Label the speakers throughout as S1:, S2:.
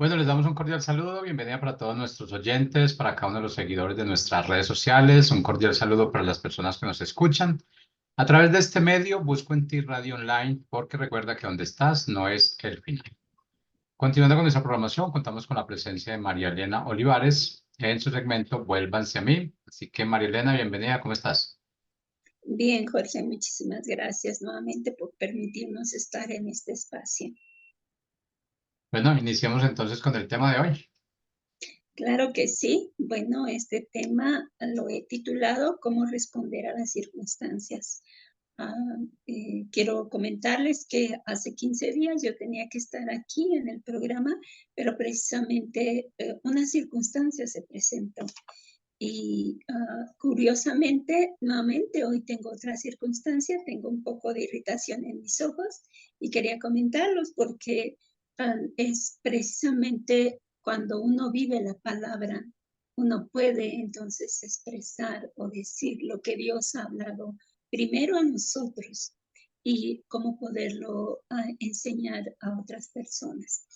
S1: Bueno, les damos un cordial saludo, bienvenida para todos nuestros oyentes, para cada uno de los seguidores de nuestras redes sociales, un cordial saludo para las personas que nos escuchan. A través de este medio, busco en ti Radio Online, porque recuerda que donde estás no es el final. Continuando con nuestra programación, contamos con la presencia de María Elena Olivares en su segmento Vuélvanse a mí. Así que María Elena, bienvenida, ¿cómo estás?
S2: Bien, Jorge, muchísimas gracias nuevamente por permitirnos estar en este espacio.
S1: Bueno, iniciamos entonces con el tema de hoy.
S2: Claro que sí. Bueno, este tema lo he titulado ¿Cómo responder a las circunstancias? Ah, quiero comentarles que hace 15 días yo tenía que estar aquí en el programa, pero precisamente una circunstancia se presentó. Y curiosamente, nuevamente, hoy tengo otra circunstancia, tengo un poco de irritación en mis ojos y quería comentarlos porque es precisamente cuando uno vive la palabra, uno puede entonces expresar o decir lo que Dios ha hablado primero a nosotros y cómo poderlo enseñar a otras personas.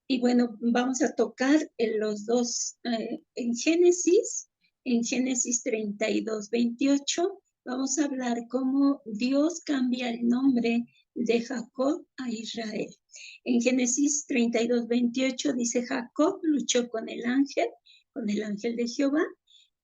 S2: Y bueno, vamos a tocar en los dos, en Génesis 32:28, vamos a hablar cómo Dios cambia el nombre de Jacob a Israel. En Génesis 32:28 dice, Jacob luchó con el ángel de Jehová,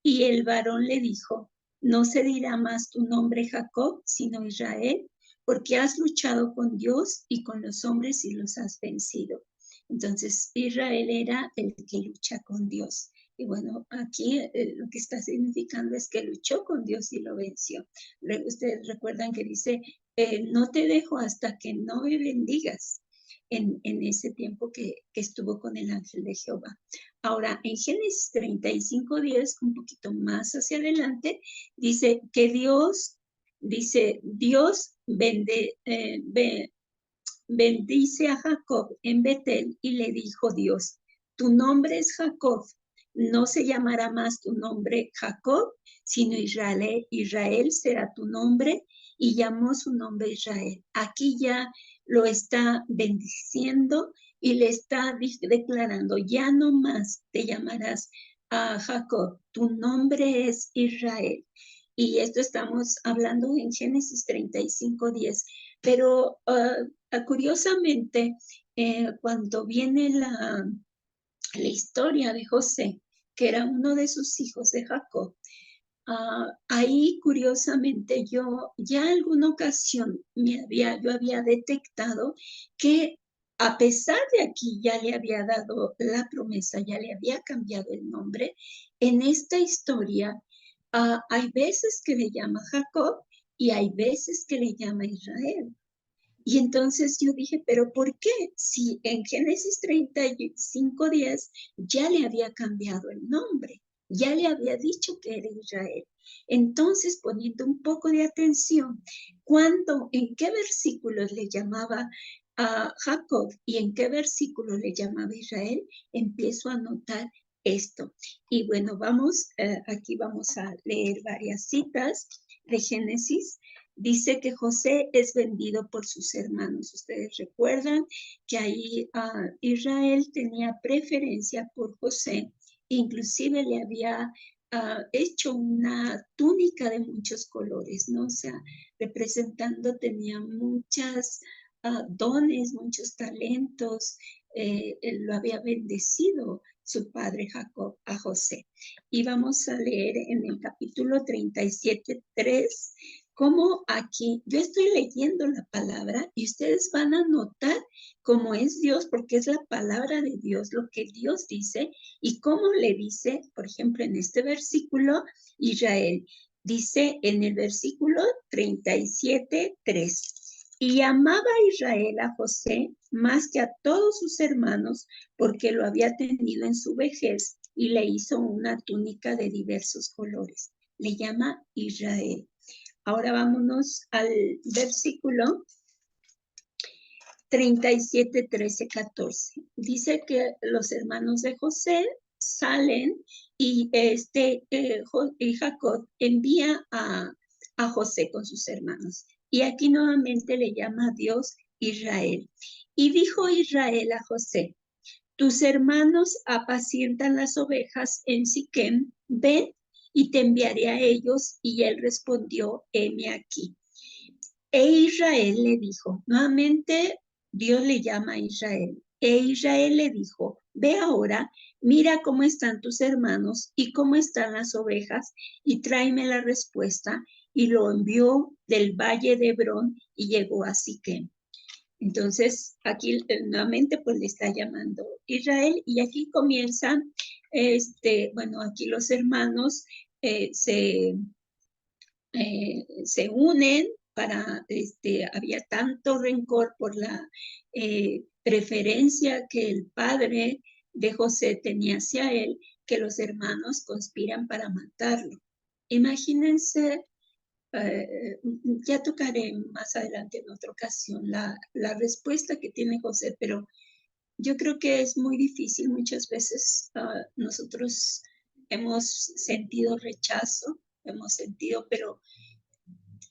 S2: y el varón le dijo, no se dirá más tu nombre Jacob, sino Israel, porque has luchado con Dios y con los hombres y los has vencido. Entonces, Israel era el que lucha con Dios. Y bueno, aquí lo que está significando es que luchó con Dios y lo venció. Ustedes recuerdan que dice, no te dejo hasta que no me bendigas en ese tiempo que estuvo con el ángel de Jehová. Ahora, en Génesis 35:10, un poquito más hacia adelante, dice que Dios bendice a Jacob en Betel y le dijo Dios, tu nombre es Jacob, no se llamará más tu nombre Jacob, sino Israel. Israel será tu nombre, y llamó su nombre Israel. Aquí ya lo está bendiciendo y le está declarando, ya no más te llamarás a Jacob, tu nombre es Israel. Y esto estamos hablando en Génesis 35:10. Pero curiosamente, cuando viene la historia de José, que era uno de sus hijos de Jacob, ahí curiosamente yo ya en alguna ocasión yo había detectado que a pesar de aquí ya le había dado la promesa, ya le había cambiado el nombre, en esta historia hay veces que le llama Jacob y hay veces que le llama Israel. Y entonces yo dije, pero ¿por qué? Si en Génesis 35:10 ya le había cambiado el nombre, ya le había dicho que era Israel. Entonces, poniendo un poco de atención, en qué versículos le llamaba a Jacob y en qué versículos le llamaba Israel, empiezo a notar esto. Y bueno, aquí vamos a leer varias citas de Génesis. Dice que José es vendido por sus hermanos. Ustedes recuerdan que ahí Israel tenía preferencia por José, inclusive le había hecho una túnica de muchos colores, ¿no? O sea, tenía muchas dones, muchos talentos. Él lo había bendecido su padre Jacob a José. Y vamos a leer en el capítulo 37:3 como aquí yo estoy leyendo la palabra y ustedes van a notar cómo es Dios, porque es la palabra de Dios, lo que Dios dice y cómo le dice, por ejemplo, en este versículo, Israel. Dice en el versículo 37:3. Y amaba Israel a José más que a todos sus hermanos, porque lo había tenido en su vejez y le hizo una túnica de diversos colores. Le llama Israel. Ahora vámonos al versículo 37, 13, 14. Dice que los hermanos de José salen y Jacob envía a José con sus hermanos. Y aquí nuevamente le llama a Dios Israel. Y dijo Israel a José, tus hermanos apacientan las ovejas en Siquem, ven y te enviaré a ellos. Y él respondió, heme aquí. E Israel le dijo, nuevamente Dios le llama a Israel. E Israel le dijo, ve ahora, mira cómo están tus hermanos y cómo están las ovejas, y tráeme la respuesta. Y lo envió del valle de Hebrón y llegó a Siquem. Entonces, aquí nuevamente pues le está llamando Israel, y aquí comienzan, bueno, aquí los hermanos eh, se, se unen para, había tanto rencor por la preferencia que el padre de José tenía hacia él, que los hermanos conspiran para matarlo. Imagínense, ya tocaré más adelante en otra ocasión la respuesta que tiene José, pero yo creo que es muy difícil. Muchas veces nosotros hemos sentido rechazo, pero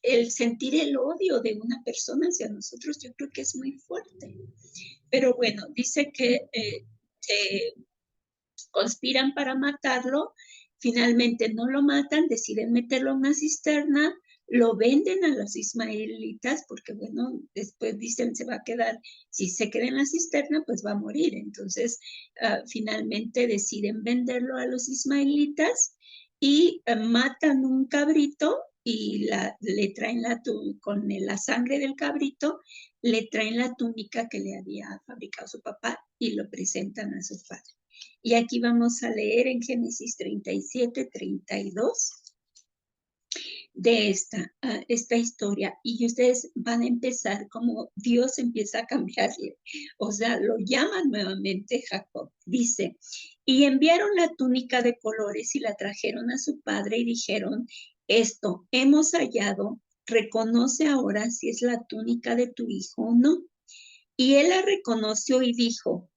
S2: el sentir el odio de una persona hacia nosotros, yo creo que es muy fuerte. Pero bueno, dice que se conspiran para matarlo, finalmente no lo matan, deciden meterlo en una cisterna, lo venden a los ismaelitas, porque bueno, después dicen se va a quedar, si se queda en la cisterna, pues va a morir. Entonces, finalmente deciden venderlo a los ismaelitas y matan un cabrito y le traen con la sangre del cabrito, le traen la túnica que le había fabricado su papá y lo presentan a su padre. Y aquí vamos a leer en Génesis 37, 32 de esta historia, y ustedes van a empezar como Dios empieza a cambiarle. O sea, lo llaman nuevamente Jacob. Dice, y enviaron la túnica de colores y la trajeron a su padre y dijeron, esto hemos hallado, reconoce ahora si es la túnica de tu hijo o no. Y él la reconoció y dijo,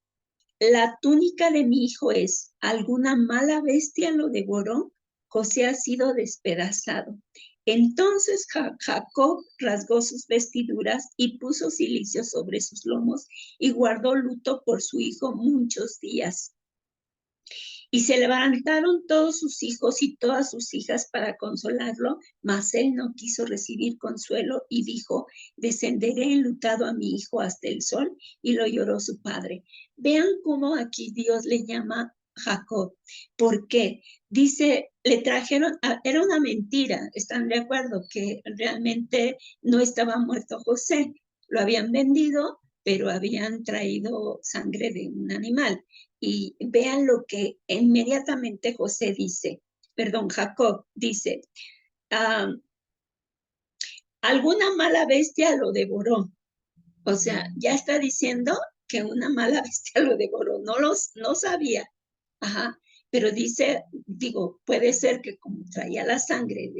S2: la túnica de mi hijo es, ¿alguna mala bestia lo devoró? José ha sido despedazado. Entonces Jacob rasgó sus vestiduras y puso cilicio sobre sus lomos y guardó luto por su hijo muchos días. Y se levantaron todos sus hijos y todas sus hijas para consolarlo, mas él no quiso recibir consuelo y dijo, descenderé enlutado a mi hijo hasta el sol, y lo lloró su padre. Vean cómo aquí Dios le llama Jacob. ¿Por qué? Dice, le trajeron, era una mentira, ¿están de acuerdo? Que realmente no estaba muerto José, lo habían vendido, pero habían traído sangre de un animal. Y vean lo que inmediatamente José dice, perdón, Jacob dice, alguna mala bestia lo devoró. O sea, ya está diciendo que una mala bestia lo devoró, no sabía. Ajá. Pero dice, digo, puede ser que como traía la sangre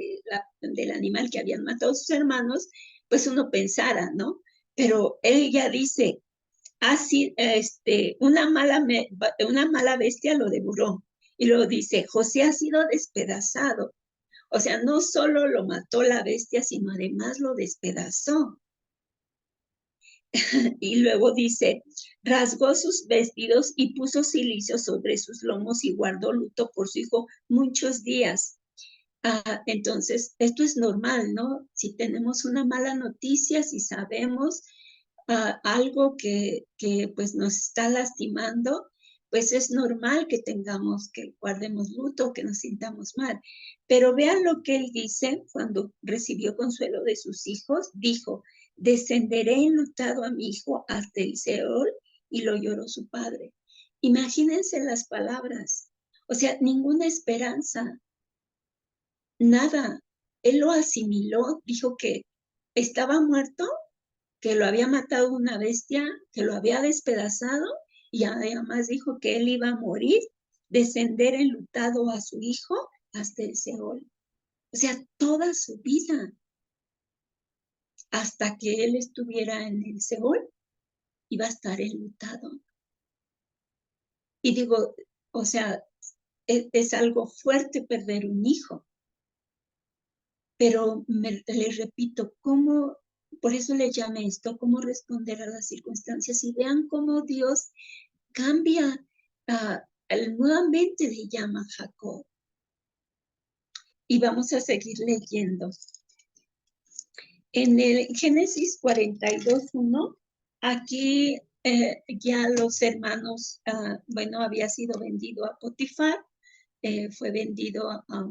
S2: del animal que habían matado sus hermanos, pues uno pensara, ¿no? Pero él ya dice, así, una mala bestia lo devoró. Y luego dice, José ha sido despedazado. O sea, no solo lo mató la bestia, sino además lo despedazó. Y luego dice, rasgó sus vestidos y puso cilicio sobre sus lomos y guardó luto por su hijo muchos días. Entonces, esto es normal, ¿no? Si tenemos una mala noticia, si sabemos algo que pues nos está lastimando, pues es normal que guardemos luto, que nos sintamos mal. Pero vean lo que él dice cuando recibió consuelo de sus hijos. Dijo, descenderé enlutado a mi hijo hasta el Seol, y lo lloró su padre. Imagínense las palabras. O sea, ninguna esperanza, nada. Él lo asimiló, dijo que estaba muerto, que lo había matado una bestia, que lo había despedazado, y además dijo que él iba a morir, descender enlutado a su hijo hasta el Seol. O sea, toda su vida, hasta que él estuviera en el Seol, iba a estar enlutado. Y digo, o sea, es algo fuerte perder un hijo, pero les repito, por eso le llamé esto, cómo responder a las circunstancias, y vean cómo Dios cambia, nuevamente le llama Jacob. Y vamos a seguir leyendo. En el Génesis 42:1, aquí ya los hermanos, bueno, había sido vendido a Potifar, fue vendido a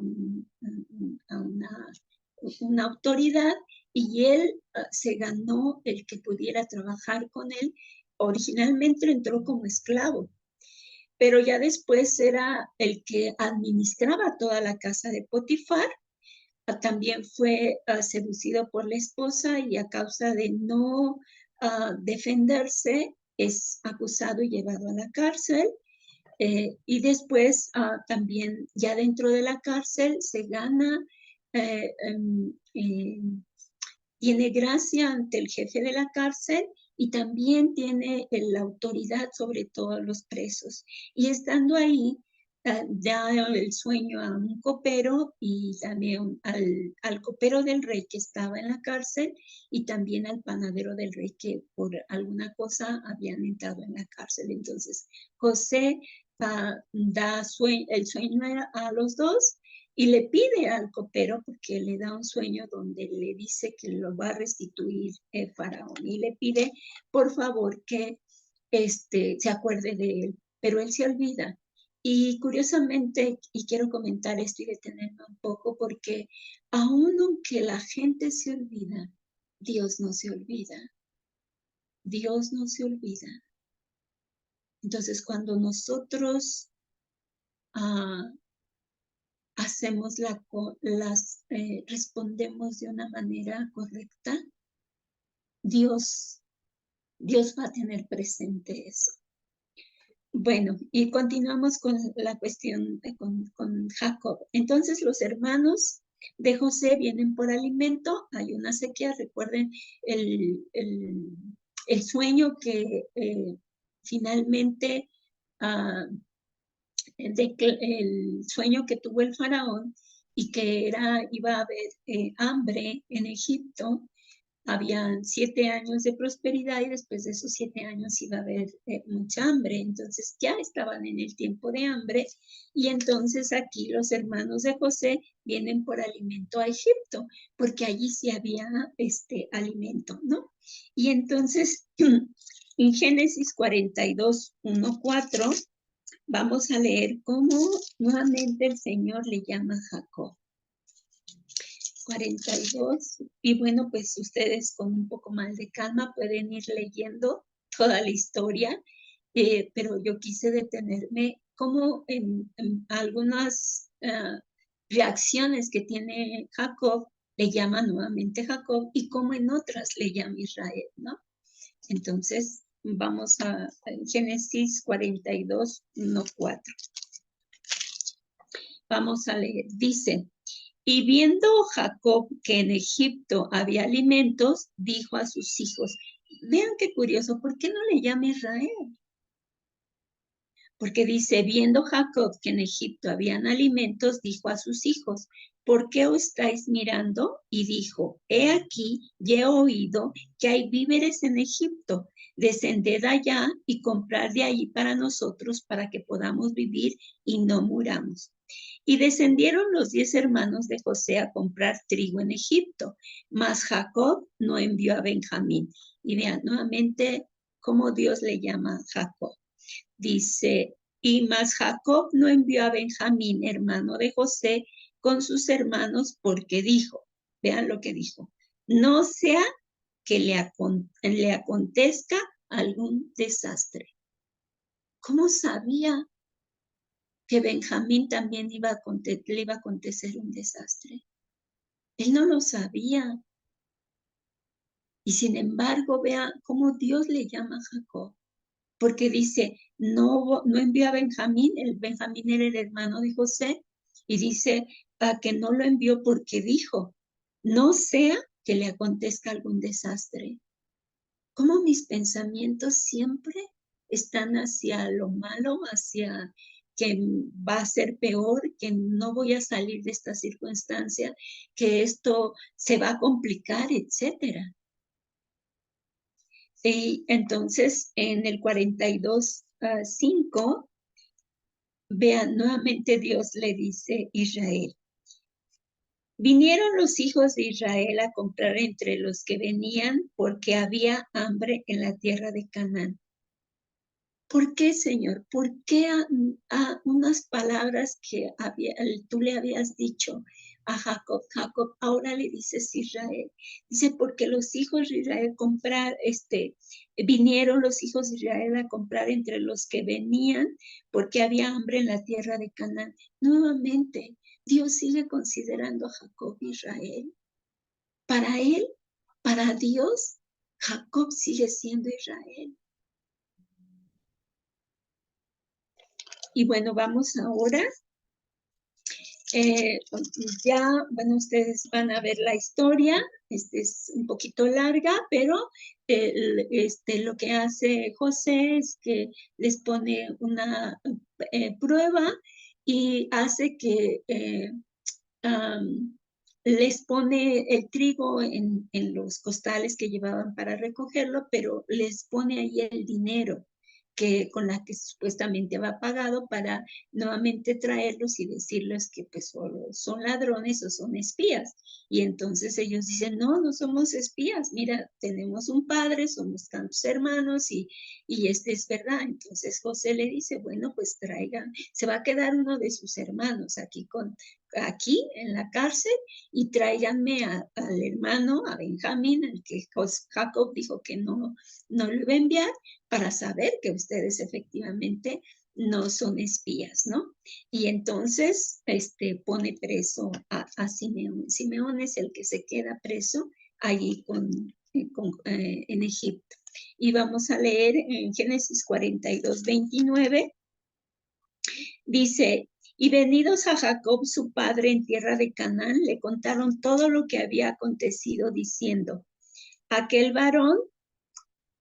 S2: una autoridad, y él se ganó el que pudiera trabajar con él. Originalmente entró como esclavo, pero ya después era el que administraba toda la casa de Potifar. También fue seducido por la esposa, y a causa de no defenderse es acusado y llevado a la cárcel. Y después también ya dentro de la cárcel se gana, tiene gracia ante el jefe de la cárcel, y también tiene la autoridad sobre todos los presos. Y estando ahí, da el sueño a un copero, y también al copero del rey que estaba en la cárcel, y también al panadero del rey que por alguna cosa habían entrado en la cárcel. Entonces José da el sueño a los dos, y le pide al copero, porque le da un sueño donde le dice que lo va a restituir el faraón, y le pide por favor que se acuerde de él, pero él se olvida. Y curiosamente, y quiero comentar esto y detenerme un poco, porque aun aunque la gente se olvida, Dios no se olvida. Dios no se olvida. Entonces, cuando nosotros hacemos respondemos de una manera correcta, Dios va a tener presente eso. Bueno, y continuamos con la cuestión con Jacob. Entonces los hermanos de José vienen por alimento, hay una sequía. Recuerden el sueño que finalmente, el sueño que tuvo el faraón, y que iba a haber hambre en Egipto. Habían 7 años de prosperidad, y después de esos 7 años iba a haber mucha hambre. Entonces ya estaban en el tiempo de hambre, y entonces aquí los hermanos de José vienen por alimento a Egipto, porque allí sí había alimento, ¿no? Y entonces en Génesis 42:1-4 vamos a leer cómo nuevamente el Señor le llama a Jacob. 42. Y bueno, pues ustedes con un poco más de calma pueden ir leyendo toda la historia, pero yo quise detenerme como en algunas reacciones que tiene Jacob, le llama nuevamente Jacob, y como en otras le llama Israel, ¿no? Entonces vamos a Génesis 42:1-4. Vamos a leer. Dice: y viendo Jacob que en Egipto había alimentos, dijo a sus hijos. Vean qué curioso, ¿por qué no le llama Israel? Porque dice: viendo Jacob que en Egipto habían alimentos, dijo a sus hijos: ¿por qué os estáis mirando? Y dijo: he aquí, ya he oído que hay víveres en Egipto. Descended allá y comprad de allí para nosotros, para que podamos vivir y no muramos. Y descendieron los 10 hermanos de José a comprar trigo en Egipto, mas Jacob no envió a Benjamín. Y vean nuevamente cómo Dios le llama a Jacob. Dice: y mas Jacob no envió a Benjamín, hermano de José, con sus hermanos, porque dijo, vean lo que dijo: no sea que le acontezca algún desastre. ¿Cómo sabía que Benjamín también le iba a acontecer un desastre? Él no lo sabía. Y sin embargo, vea cómo Dios le llama a Jacob. Porque dice: no envió a Benjamín. El Benjamín era el hermano de José. Y dice que no lo envió porque dijo: no sea que le acontezca algún desastre. ¿Cómo mis pensamientos siempre están hacia lo malo, hacia que va a ser peor, que no voy a salir de esta circunstancia, que esto se va a complicar, etcétera? Y entonces en el 42, 5, vean, nuevamente Dios le dice a Israel. Vinieron los hijos de Israel a comprar entre los que venían porque había hambre en la tierra de Canaán. ¿Por qué, Señor? ¿Por qué a unas palabras que tú le habías dicho a Jacob? Jacob, ahora le dices Israel. Dice, porque los hijos de Israel vinieron los hijos de Israel a comprar entre los que venían porque había hambre en la tierra de Canaán. Nuevamente, Dios sigue considerando a Jacob Israel. Para él, para Dios, Jacob sigue siendo Israel. Y bueno, vamos ahora. Bueno, ustedes van a ver la historia. Es un poquito larga, pero lo que hace José es que les pone una prueba y hace que les pone el trigo en los costales que llevaban para recogerlo, pero les pone ahí el dinero con la que supuestamente había pagado para nuevamente traerlos y decirles que pues son ladrones o son espías. Y entonces ellos dicen, no, no somos espías, mira, tenemos un padre, somos tantos hermanos y es verdad. Entonces José le dice, bueno, pues traigan, se va a quedar uno de sus hermanos aquí en la cárcel y tráiganme al hermano, a Benjamín, el que Jacob dijo que no lo iba a enviar, para saber que ustedes efectivamente no son espías, ¿no? Y entonces pone preso a Simeón. Simeón es el que se queda preso allí en Egipto. Y vamos a leer en Génesis 42, 29. Dice, y venidos a Jacob su padre en tierra de Canaán, le contaron todo lo que había acontecido, diciendo, aquel varón,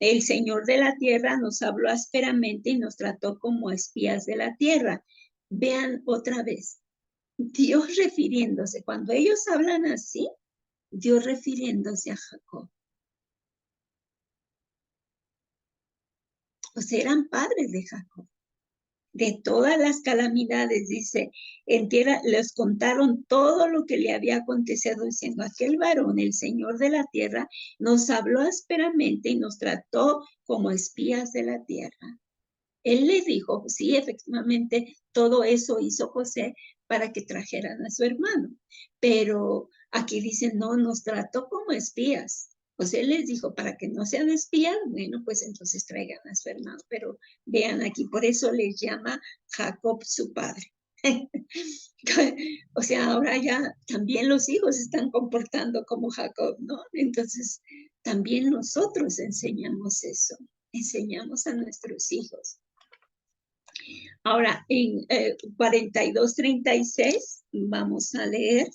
S2: el Señor de la tierra, nos habló ásperamente y nos trató como espías de la tierra. Vean otra vez, Dios refiriéndose, cuando ellos hablan así, Dios refiriéndose a Jacob. O sea, eran padres de Jacob. De todas las calamidades, dice, en tierra les contaron todo lo que le había acontecido, diciendo, aquel varón, el Señor de la tierra, nos habló ásperamente y nos trató como espías de la tierra. Él les dijo, sí, efectivamente, todo eso hizo José para que trajeran a su hermano. Pero aquí dicen, no, nos trató como espías. José les dijo, para que no sean espías, bueno, pues entonces traigan a su hermano. Pero vean aquí, por eso les llama Jacob su padre. O sea, ahora ya también los hijos se están comportando como Jacob, ¿no? Entonces, también nosotros enseñamos eso, enseñamos a nuestros hijos. Ahora, en 42:36, vamos a leer,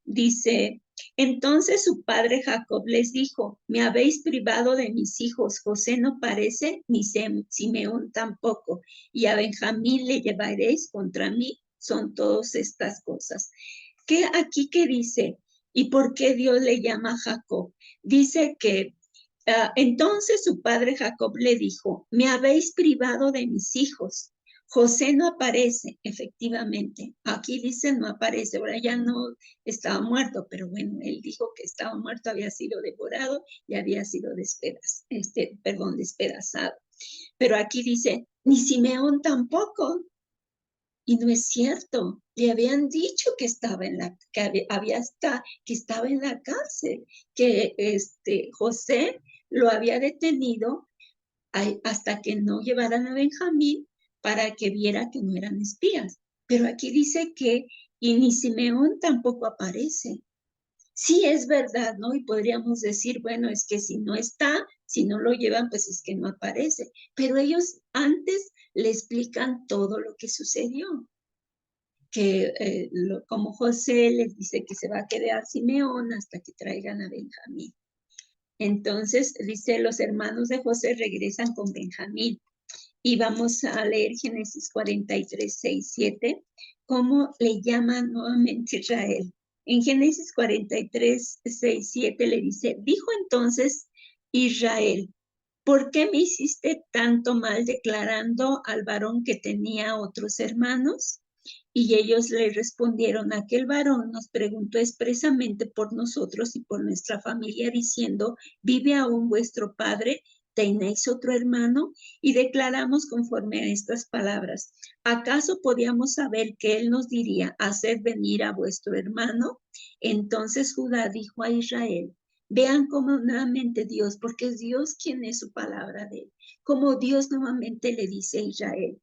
S2: dice, entonces su padre Jacob les dijo, me habéis privado de mis hijos, José no parece, ni Simeón tampoco, y a Benjamín le llevaréis contra mí, son todas estas cosas. ¿Qué aquí que dice? ¿Y por qué Dios le llama Jacob? Dice que entonces su padre Jacob le dijo, me habéis privado de mis hijos. José no aparece, efectivamente. Aquí dice no aparece, ahora ya no estaba muerto, pero bueno, él dijo que estaba muerto, había sido devorado y había sido despedazado. Pero aquí dice, ni Simeón tampoco. Y no es cierto. Le habían dicho que estaba en la cárcel, que José lo había detenido hasta que no llevaran a Benjamín para que viera que no eran espías. Pero aquí dice que y ni Simeón tampoco aparece. Sí, es verdad, ¿no? Y podríamos decir, bueno, es que si no está, si no lo llevan, pues es que no aparece. Pero ellos antes le explican todo lo que sucedió. Que como José les dice que se va a quedar Simeón hasta que traigan a Benjamín. Entonces, dice, los hermanos de José regresan con Benjamín. Y vamos a leer Génesis 43, 6, 7, cómo le llaman nuevamente Israel. En Génesis 43, 6, 7 le dice, dijo entonces Israel, ¿por qué me hiciste tanto mal declarando al varón que tenía otros hermanos? Y ellos le respondieron, aquel varón nos preguntó expresamente por nosotros y por nuestra familia, diciendo, ¿vive aún vuestro padre? ¿Tenéis otro hermano? Y declaramos conforme a estas palabras. ¿Acaso podíamos saber que él nos diría, haced venir a vuestro hermano? Entonces Judá dijo a Israel, vean cómo nuevamente Dios, porque es Dios quien es su palabra de él, como Dios nuevamente le dice a Israel.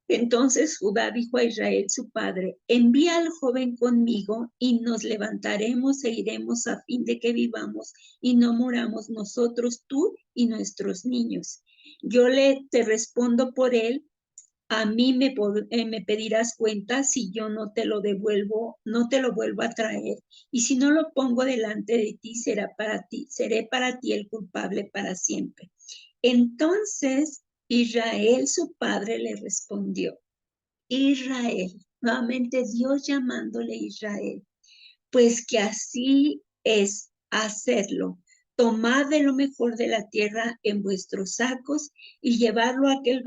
S2: Entonces Judá dijo a Israel su padre, envía al joven conmigo y nos levantaremos e iremos a fin de que vivamos y no moramos nosotros, tú y nuestros niños. Yo te respondo por él, a mí me pedirás cuenta si yo no te lo devuelvo, no te lo vuelvo a traer. Y si no lo pongo delante de ti, seré para ti el culpable para siempre. Entonces Israel, su padre, le respondió, Israel, nuevamente Dios llamándole Israel, pues que así es hacerlo. Tomad de lo mejor de la tierra en vuestros sacos y llevarle a aquel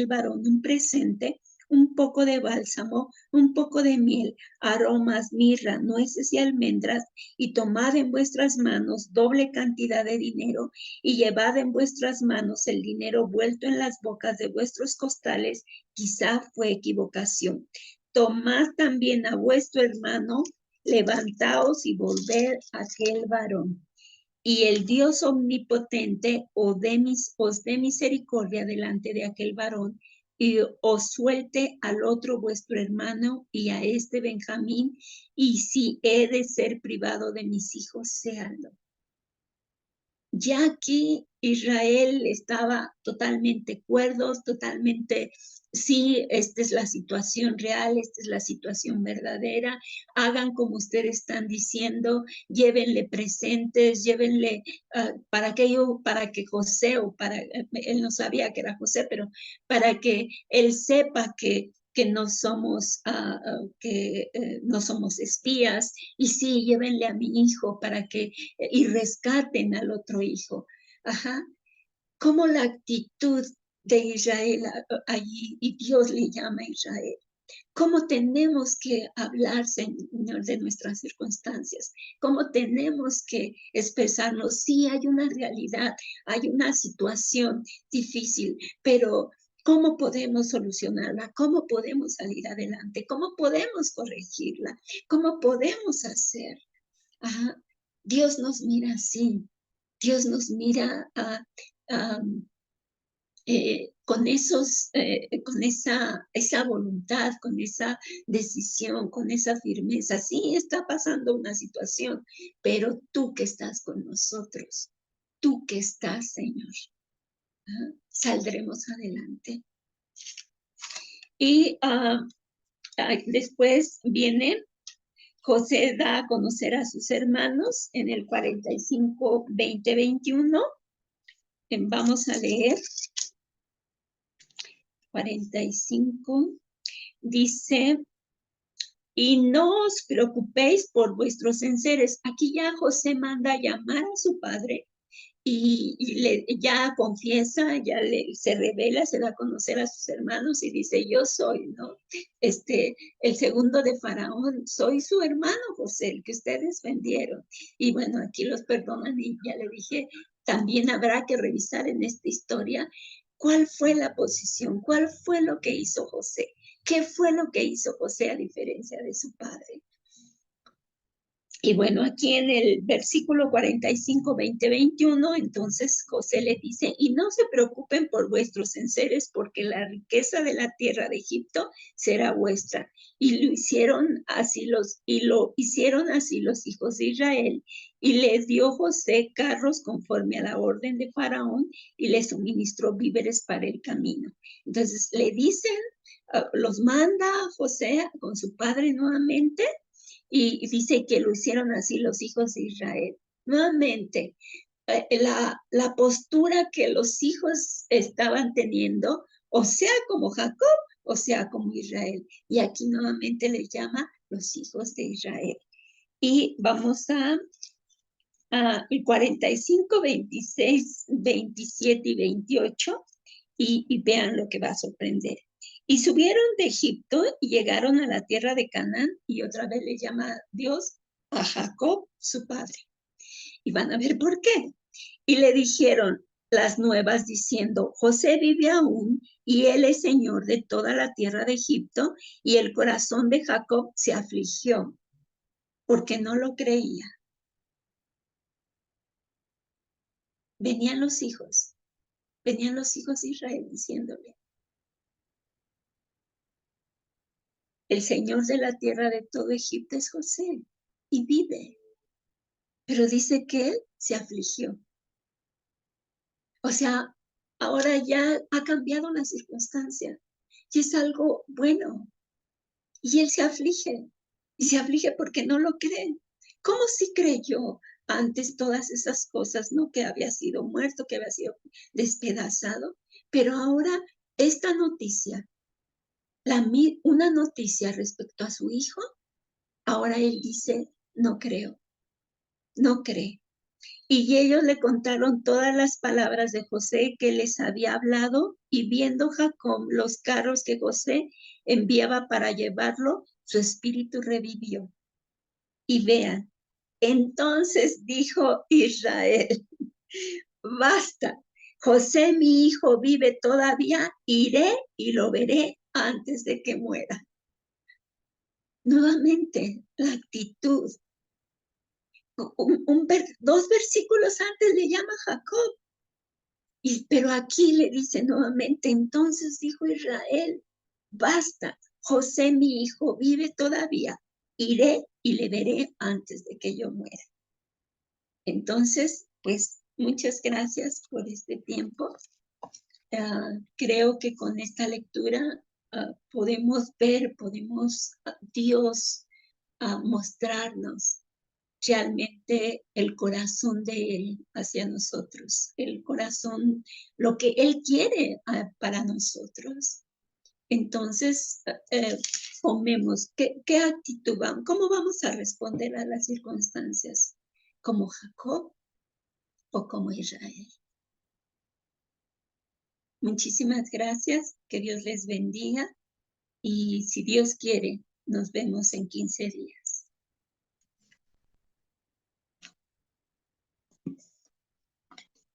S2: varón un presente, un poco de bálsamo, un poco de miel, aromas, mirra, nueces y almendras, y tomad en vuestras manos doble cantidad de dinero, y llevad en vuestras manos el dinero vuelto en las bocas de vuestros costales, quizá fue equivocación. Tomad también a vuestro hermano, levantaos y volved a aquel varón. Y el Dios omnipotente os dé misericordia delante de aquel varón y os suelte al otro vuestro hermano y a este Benjamín, y si he de ser privado de mis hijos, séanlo. Ya aquí Israel estaba totalmente cuerdos, totalmente, sí, esta es la situación real, esta es la situación verdadera, hagan como ustedes están diciendo, llévenle presentes, llévenle para que José, él no sabía que era José, pero para que él sepa que no somos, no somos espías, y sí, llévenle a mi hijo para que y rescaten al otro hijo. Ajá. Como la actitud de Israel allí, y Dios le llama a Israel. Cómo tenemos que hablar, Señor, de nuestras circunstancias, cómo tenemos que expresarnos. Sí, hay una realidad, hay una situación difícil, pero ¿cómo podemos solucionarla? ¿Cómo podemos salir adelante? ¿Cómo podemos corregirla? ¿Cómo podemos hacer? Ajá. Dios nos mira así. Dios nos mira con esa voluntad, con esa decisión, con esa firmeza. Sí, está pasando una situación, pero tú que estás con nosotros, tú que estás, Señor, saldremos adelante. Y después viene, José da a conocer a sus hermanos en el 45, 20, 21. Vamos a leer 45. Dice, y no os preocupéis por vuestros enseres. Aquí ya José manda a llamar a su padre y ya confiesa, se revela, se da a conocer a sus hermanos y dice, yo soy, ¿no? El segundo de Faraón, soy su hermano José, el que ustedes vendieron. Y bueno, aquí los perdonan y ya le dije, también habrá que revisar en esta historia cuál fue la posición, cuál fue lo que hizo José, qué fue lo que hizo José a diferencia de su padre. Y bueno, aquí en el versículo 45, 20, 21, entonces José le dice, y no se preocupen por vuestros enseres, porque la riqueza de la tierra de Egipto será vuestra. Y lo hicieron así los hijos de Israel. Y les dio José carros conforme a la orden de Faraón y les suministró víveres para el camino. Entonces le dicen, los manda José con su padre nuevamente, y dice que lo hicieron así los hijos de Israel. Nuevamente, la postura que los hijos estaban teniendo, o sea como Jacob, o sea como Israel. Y aquí nuevamente les llama los hijos de Israel. Y vamos a el 45, 26, 27 y 28, y vean lo que va a sorprender. Y subieron de Egipto y llegaron a la tierra de Canaán, y otra vez le llama Dios a Jacob, su padre. Y van a ver por qué. Y le dijeron las nuevas diciendo, José vive aún y él es señor de toda la tierra de Egipto. Y el corazón de Jacob se afligió porque no lo creía. Venían los hijos de Israel diciéndole, el señor de la tierra de todo Egipto es José y vive. Pero dice que él se afligió. O sea, ahora ya ha cambiado la circunstancia y es algo bueno. Y él se aflige, y se aflige porque no lo cree. ¿Cómo si creyó antes todas esas cosas, no? Que había sido muerto, que había sido despedazado, pero ahora esta noticia, una noticia respecto a su hijo, ahora él dice, no creo, no cree. Y ellos le contaron todas las palabras de José que les había hablado, y viendo Jacob los carros que José enviaba para llevarlo, su espíritu revivió. Y vean, entonces dijo Israel, basta, José mi hijo vive todavía, iré y lo veré antes de que muera. Nuevamente, la actitud. Dos versículos antes le llama Jacob. Pero aquí le dice nuevamente, entonces dijo Israel, basta, José mi hijo vive todavía, iré y le veré antes de que yo muera. Entonces, pues muchas gracias por este tiempo. Creo que con esta lectura podemos ver, Dios mostrarnos realmente el corazón de Él hacia nosotros, el corazón, lo que Él quiere para nosotros. Entonces, tomemos, ¿qué actitud vamos? ¿Cómo vamos a responder a las circunstancias? ¿Como Jacob o como Israel? Muchísimas gracias, que Dios les bendiga, y si Dios quiere, nos vemos en 15 días.